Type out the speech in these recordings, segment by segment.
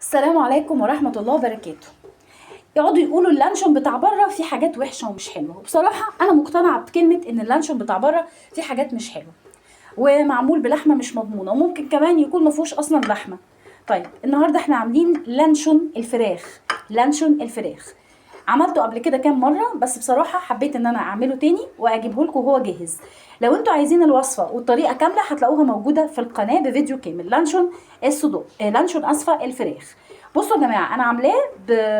السلام عليكم ورحمة الله وبركاته. يقعدوا يقولوا اللانشون بتاع بره فيه حاجات وحشة ومش حلوة، وبصراحة أنا مقتنعة بكلمة إن اللانشون بتاع بره فيه حاجات مش حلوة ومعمول بلحمة مش مضمونة، وممكن كمان يكون مفهوش أصلا لحمة. طيب النهاردة احنا عاملين لانشون الفراخ. لانشون الفراخ عملته قبل كده كام مره، بس بصراحه حبيت ان انا اعمله تاني واجيبه لكم وهو جاهز. لو انتوا عايزين الوصفه والطريقه كامله هتلاقوها موجوده في القناه بفيديو كامل. لانشون الصدوق، لانشون اسفه الفراخ. بصوا يا جماعه، انا عاملاه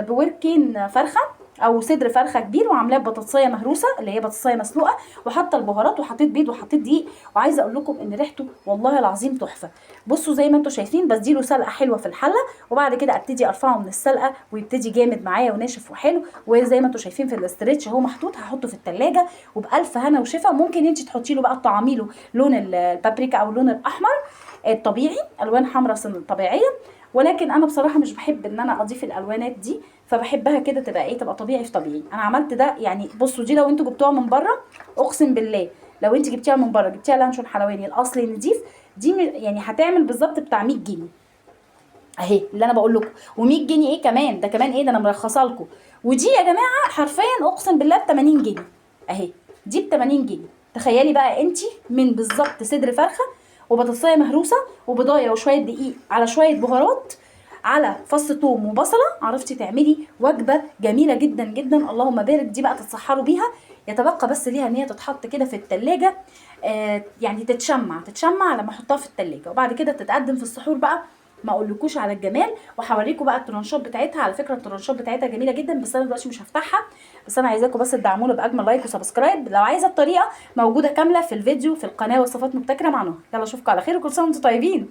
بوركين فرخه او صدر فرخه كبير، وعاملاه ببطاطسيه مهروسه اللي هي بطاطسيه مسلوقه، وحاطه البهارات وحطيت بيض وحطيت دقيق. وعايزه اقول لكم ان ريحته والله العظيم تحفه. بصوا زي ما انتم شايفين، بديله سلقه حلوه في الحله، وبعد كده ابتدي ارفعه من السلقه ويبتدي جامد معايا وناشف وحلو. وزي ما انتم شايفين في الاسترتش اهو محطوط، هحطه في التلاجة وبالف هنا وشفا. ممكن انت تحطي له بقى تطعمي له لون البابريكا او اللون الاحمر الطبيعي، الوان حمراء طبيعيه. ولكن انا بصراحه مش بحب ان انا اضيف الالوانات دي، فبحبها كده تبقى ايه، تبقى طبيعي في طبيعي. انا عملت ده يعني. بصوا دي لو انتوا جبتوها من بره، اقسم بالله لو انت جبتيها من بره، جبتيها لانشون حلواني الاصلي نضيف، دي يعني هتعمل بالظبط بتاع 100 جنيه اهي اللي انا بقول لكم. و100 جنيه ايه كمان، ده كمان ايه، ده انا مرخصه لكم. ودي يا جماعه حرفيا اقسم بالله ب 80 جنيه اهي. دي ب 80 جنيه. تخيلي بقى انت من بالظبط صدر فرخه وبطاطسايه مهروسه وبضايه وشويه دقيق على شويه بهارات على فص ثوم وبصله، عرفتي تعملي وجبه جميله جدا جدا. اللهم بارك. دي بقى تتسحروا بيها. يتبقى بس ليها ان هي تتحط كده في التلاجة، يعني تتشمع لما احطها في التلاجة، وبعد كده تتقدم في السحور بقى. ما اقولكوش على الجمال. وهوريكم بقى الترانشات بتاعتها. على فكره الترانشات بتاعتها جميله جدا، بس انا دلوقتي مش هفتحها. بس انا عايزاكم بس تدعمونا باجمل لايك وسبسكرايب. لو عايزه الطريقه موجوده كامله في الفيديو في القناه وصفات مبتكره مع نهى. يلا اشوفكم على خير، وكل سنه وانتم طيبين.